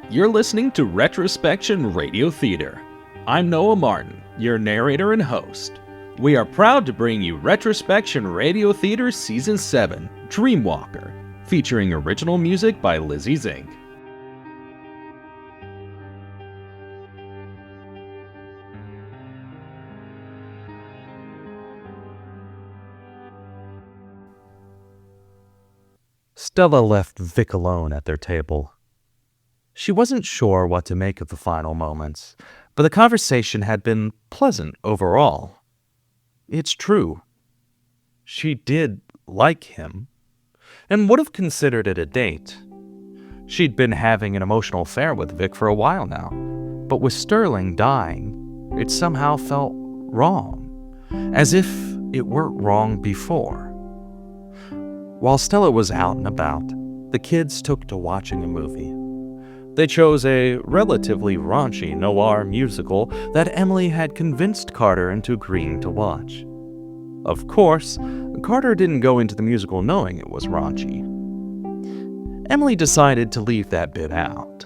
You're listening to Retrospection Radio Theater. I'm Noah Martin, your narrator and host. We are proud to bring you Retrospection Radio Theater Season 7, Dreamwalker, featuring original music by Lizzie Zink. Stella left Vic alone at their table. She wasn't sure what to make of the final moments, but the conversation had been pleasant overall. It's true. She did like him, and would have considered it a date. She'd been having an emotional affair with Vic for a while now, but with Sterling dying, it somehow felt wrong, as if it weren't wrong before. While Stella was out and about, the kids took to watching a movie. They chose a relatively raunchy noir musical that Emily had convinced Carter into agreeing to watch. Of course, Carter didn't go into the musical knowing it was raunchy. Emily decided to leave that bit out.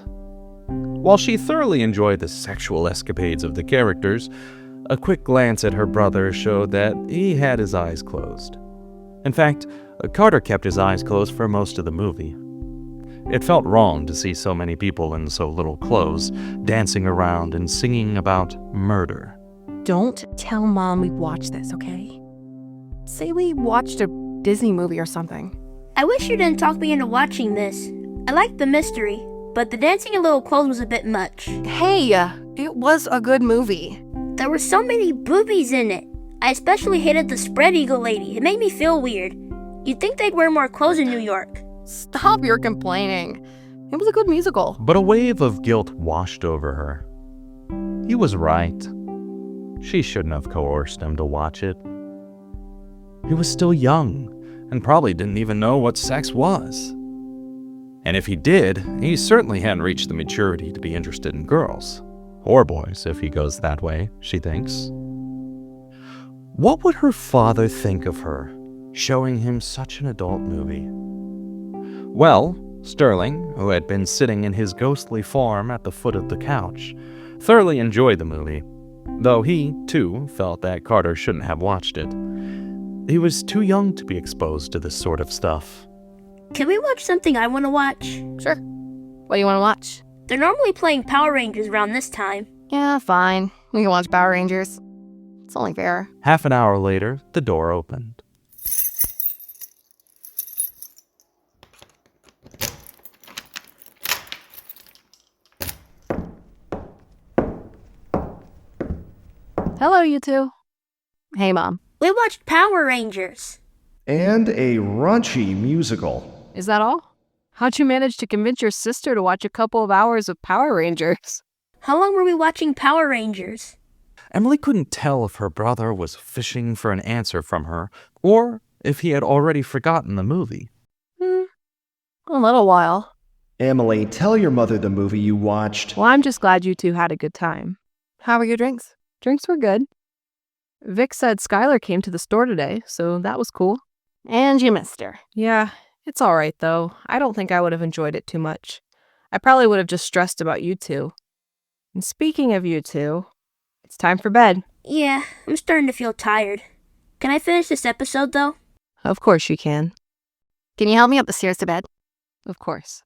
While she thoroughly enjoyed the sexual escapades of the characters, a quick glance at her brother showed that he had his eyes closed. In fact, Carter kept his eyes closed for most of the movie. It felt wrong to see so many people in so little clothes, dancing around and singing about murder. Don't tell Mom we watched this, okay? Say we watched a Disney movie or something. I wish you didn't talk me into watching this. I liked the mystery, but the dancing in little clothes was a bit much. Hey, it was a good movie. There were so many boobies in it. I especially hated the spread eagle lady. It made me feel weird. You'd think they'd wear more clothes in New York. Stop your complaining. It was a good musical. But a wave of guilt washed over her. He was right. She shouldn't have coerced him to watch it. He was still young, and probably didn't even know what sex was. And if he did, he certainly hadn't reached the maturity to be interested in girls. Or boys, if he goes that way, she thinks. What would her father think of her, showing him such an adult movie? Well, Sterling, who had been sitting in his ghostly form at the foot of the couch, thoroughly enjoyed the movie, though he, too, felt that Carter shouldn't have watched it. He was too young to be exposed to this sort of stuff. Can we watch something I want to watch? Sure. What do you want to watch? They're normally playing Power Rangers around this time. Yeah, fine. We can watch Power Rangers. It's only fair. Half an hour later, the door opened. Hello, you two. Hey, Mom. We watched Power Rangers. And a raunchy musical. Is that all? How'd you manage to convince your sister to watch a couple of hours of Power Rangers? How long were we watching Power Rangers? Emily couldn't tell if her brother was fishing for an answer from her, or if he had already forgotten the movie. A little while. Emily, tell your mother the movie you watched. Well, I'm just glad you two had a good time. How were your drinks? Drinks were good. Vic said Skylar came to the store today, so that was cool. And you missed her. Yeah, it's all right, though. I don't think I would have enjoyed it too much. I probably would have just stressed about you two. And speaking of you two, it's time for bed. Yeah, I'm starting to feel tired. Can I finish this episode, though? Of course you can. Can you help me up the stairs to bed? Of course.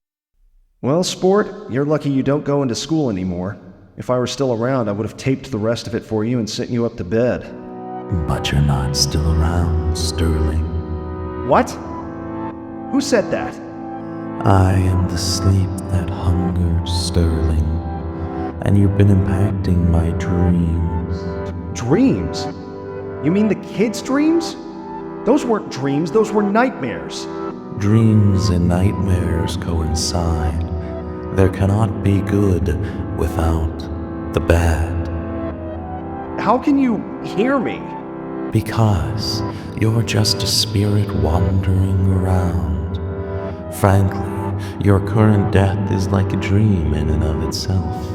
Well, sport, you're lucky you don't go into school anymore. If I were still around, I would have taped the rest of it for you and sent you up to bed. But you're not still around, Sterling. What? Who said that? I am the sleep that hungered, Sterling. And you've been impacting my dreams. Dreams? You mean the kids' dreams? Those weren't dreams, those were nightmares. Dreams and nightmares coincide. There cannot be good without the bad. How can you hear me? Because you're just a spirit wandering around. Frankly, your current death is like a dream in and of itself.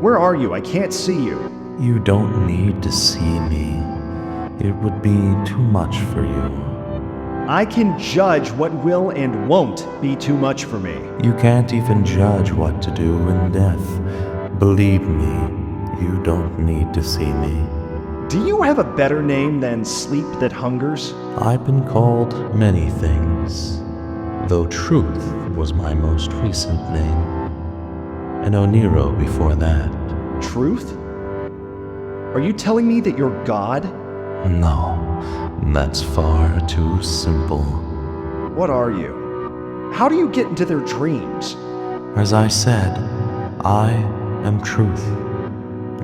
Where are you? I can't see you. You don't need to see me. It would be too much for you. I can judge what will and won't be too much for me. You can't even judge what to do in death. Believe me, you don't need to see me. Do you have a better name than Sleep That Hungers? I've been called many things, though Truth was my most recent name, and Oniro before that. Truth? Are you telling me that you're God? No, that's far too simple. What are you? How do you get into their dreams? As I said, I am Truth.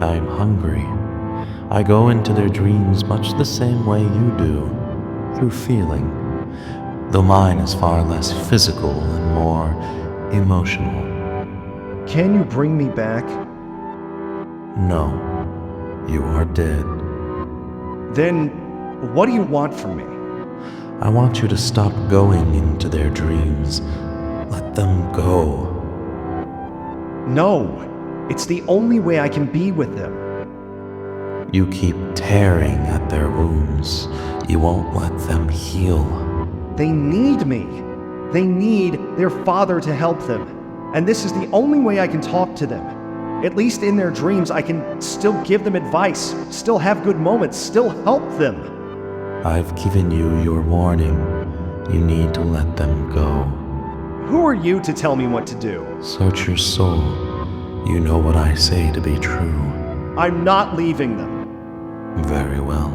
I am hungry. I go into their dreams much the same way you do, through feeling, though mine is far less physical and more emotional. Can you bring me back? No, you are dead. Then, what do you want from me? I want you to stop going into their dreams. Let them go. No, it's the only way I can be with them. You keep tearing at their wounds. You won't let them heal. They need me. They need their father to help them. And this is the only way I can talk to them. At least in their dreams, I can still give them advice, still have good moments, still help them. I've given you your warning. You need to let them go. Who are you to tell me what to do? Search your soul. You know what I say to be true. I'm not leaving them. Very well.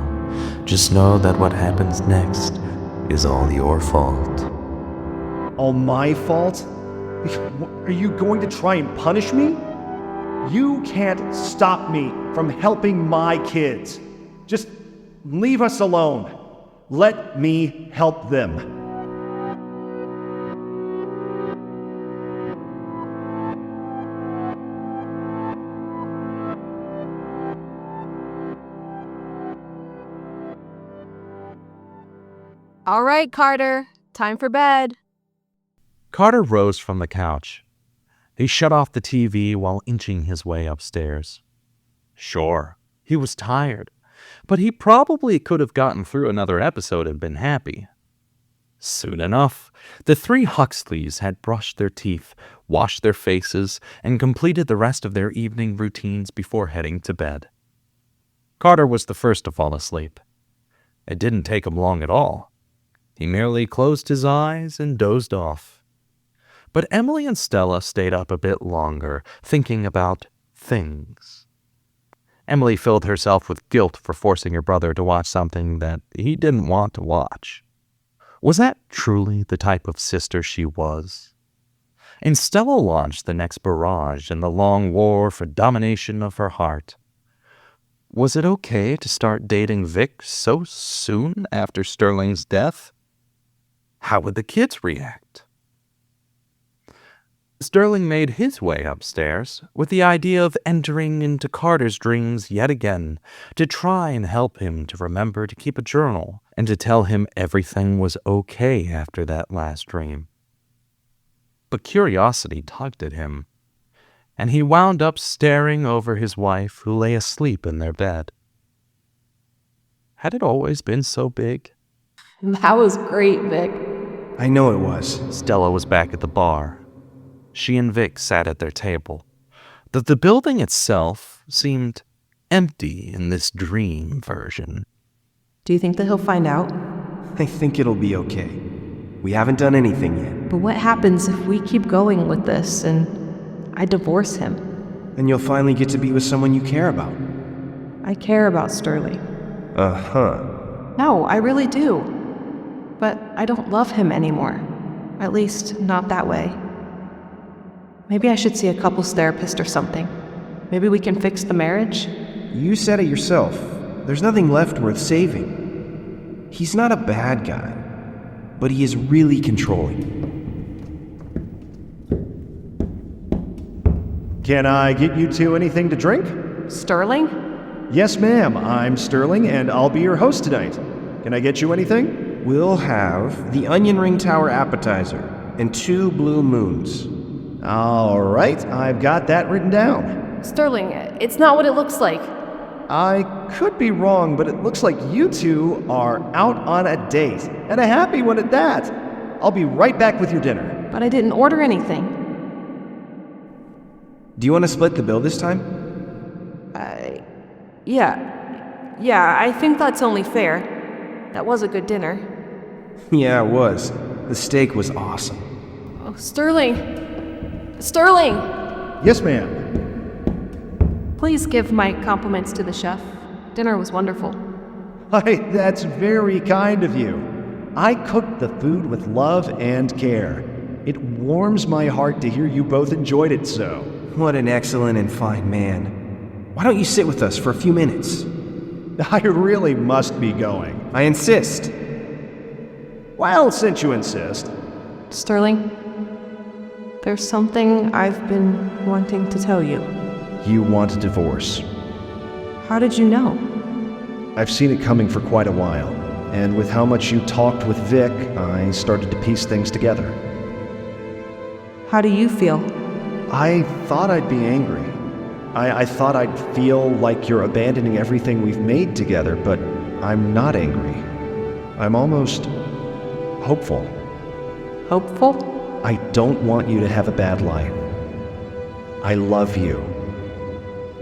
Just know that what happens next is all your fault. All my fault? Are you going to try and punish me? You can't stop me from helping my kids. Just leave us alone. Let me help them. All right, Carter. Time for bed. Carter rose from the couch. He shut off the TV while inching his way upstairs. Sure, he was tired, but he probably could have gotten through another episode and been happy. Soon enough, the three Huxleys had brushed their teeth, washed their faces, and completed the rest of their evening routines before heading to bed. Carter was the first to fall asleep. It didn't take him long at all. He merely closed his eyes and dozed off. But Emily and Stella stayed up a bit longer, thinking about things. Emily filled herself with guilt for forcing her brother to watch something that he didn't want to watch. Was that truly the type of sister she was? And Stella launched the next barrage in the long war for domination of her heart. Was it okay to start dating Vic so soon after Sterling's death? How would the kids react? Sterling made his way upstairs with the idea of entering into Carter's dreams yet again to try and help him to remember to keep a journal and to tell him everything was okay after that last dream. But curiosity tugged at him, and he wound up staring over his wife who lay asleep in their bed. Had it always been so big? That was great, Vic. I know it was. Stella was back at the bar. She and Vic sat at their table. The building itself seemed empty in this dream version. Do you think that he'll find out? I think it'll be okay. We haven't done anything yet. But what happens if we keep going with this and I divorce him? And you'll finally get to be with someone you care about. I care about Sterling. Uh-huh. No, I really do. But I don't love him anymore. At least, not that way. Maybe I should see a couples therapist or something. Maybe we can fix the marriage? You said it yourself. There's nothing left worth saving. He's not a bad guy, but he is really controlling. Can I get you two anything to drink? Sterling? Yes, ma'am. I'm Sterling, and I'll be your host tonight. Can I get you anything? We'll have the Onion Ring Tower appetizer and 2 blue moons. All right, I've got that written down. Sterling, it's not what it looks like. I could be wrong, but it looks like you two are out on a date, and a happy one at that. I'll be right back with your dinner. But I didn't order anything. Do you want to split the bill this time? Yeah, I think that's only fair. That was a good dinner. Yeah, it was. The steak was awesome. Oh, Sterling! Sterling! Yes, ma'am. Please give my compliments to the chef. Dinner was wonderful. Why, that's very kind of you. I cooked the food with love and care. It warms my heart to hear you both enjoyed it so. What an excellent and fine man. Why don't you sit with us for a few minutes? I really must be going. I insist. Well, since you insist. Sterling, there's something I've been wanting to tell you. You want a divorce. How did you know? I've seen it coming for quite a while, and with how much you talked with Vic, I started to piece things together. How do you feel? I thought I'd be angry. I thought I'd feel like you're abandoning everything we've made together, but I'm not angry. I'm almost hopeful. Hopeful? I don't want you to have a bad life. I love you.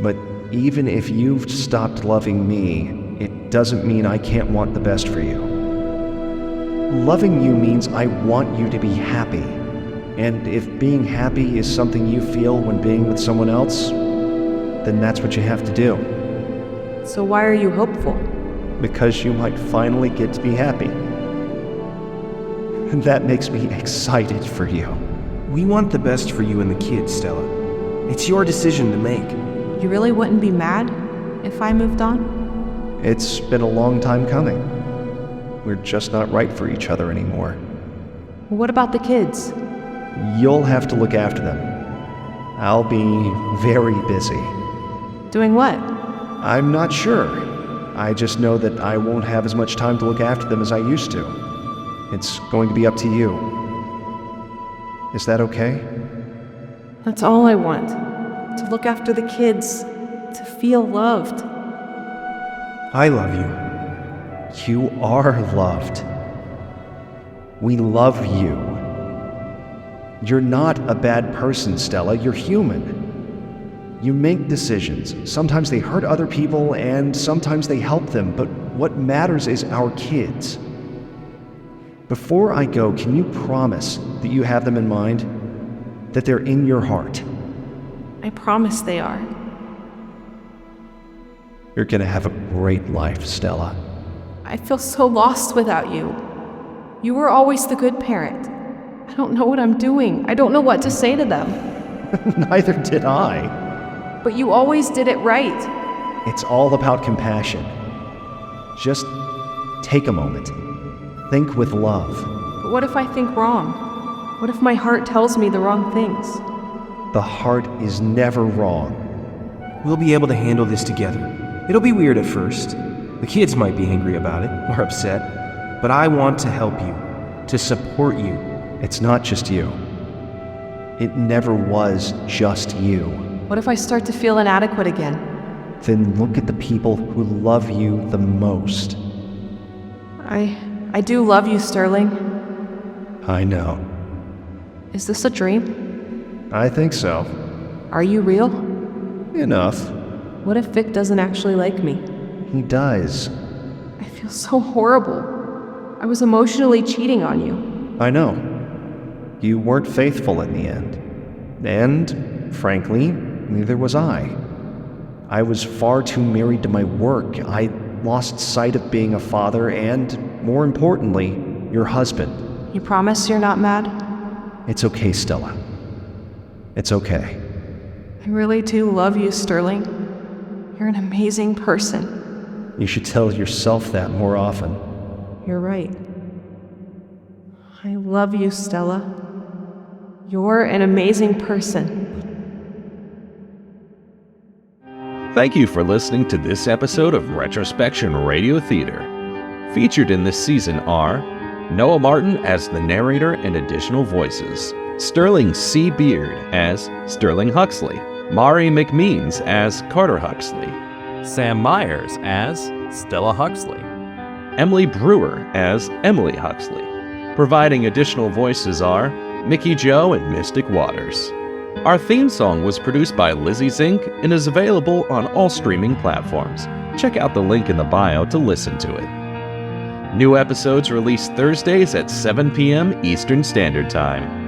But even if you've stopped loving me, it doesn't mean I can't want the best for you. Loving you means I want you to be happy. And if being happy is something you feel when being with someone else, then that's what you have to do. So why are you hopeful? Because you might finally get to be happy. And that makes me excited for you. We want the best for you and the kids, Stella. It's your decision to make. You really wouldn't be mad if I moved on? It's been a long time coming. We're just not right for each other anymore. What about the kids? You'll have to look after them. I'll be very busy. Doing what? I'm not sure. I just know that I won't have as much time to look after them as I used to. It's going to be up to you. Is that okay? That's all I want. To look after the kids. To feel loved. I love you. You are loved. We love you. You're not a bad person, Stella. You're human. You make decisions. Sometimes they hurt other people, and sometimes they help them, but what matters is our kids. Before I go, can you promise that you have them in mind? That they're in your heart? I promise they are. You're gonna have a great life, Stella. I feel so lost without you. You were always the good parent. I don't know what I'm doing. I don't know what to say to them. Neither did I. But you always did it right. It's all about compassion. Just take a moment. Think with love. But what if I think wrong? What if my heart tells me the wrong things? The heart is never wrong. We'll be able to handle this together. It'll be weird at first. The kids might be angry about it, or upset. But I want to help you, to support you. It's not just you. It never was just you. What if I start to feel inadequate again? Then look at the people who love you the most. I do love you, Sterling. I know. Is this a dream? I think so. Are you real? Enough. What if Vic doesn't actually like me? He does. I feel so horrible. I was emotionally cheating on you. I know. You weren't faithful in the end. And, frankly, neither was I. I was far too married to my work. I lost sight of being a father and, more importantly, your husband. You promise you're not mad? It's okay, Stella. It's okay. I really do love you, Sterling. You're an amazing person. You should tell yourself that more often. You're right. I love you, Stella. You're an amazing person. Thank you for listening to this episode of Retrospection Radio Theater. Featured in this season are Noah Martin as the narrator and additional voices, Sterling C. Beard as Sterling Huxley, Mari McMeans as Carter Huxley, Sam Myers as Stella Huxley, Emily Brewer as Emily Huxley. Providing additional voices are Mickey Joe and Mystic Waters. Our theme song was produced by Lizzie Zink and is available on all streaming platforms. Check out the link in the bio to listen to it. New episodes released Thursdays at 7 p.m. Eastern Standard Time.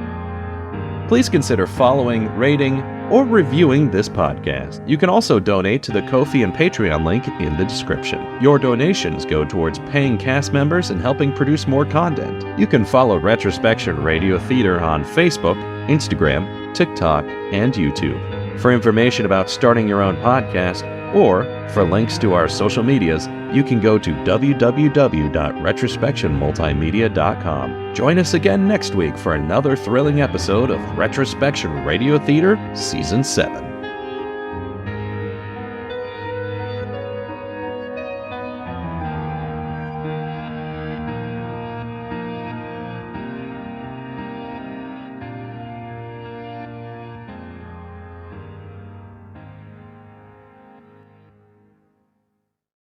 Please consider following, rating, or reviewing this podcast. You can also donate to the Ko-fi and Patreon link in the description. Your donations go towards paying cast members and helping produce more content. You can follow Retrospection Radio Theater on Facebook, Instagram, TikTok, and YouTube. For information about starting your own podcast, or for links to our social medias, you can go to www.retrospectionmultimedia.com. Join us again next week for another thrilling episode of Retrospection Radio Theater Season 7.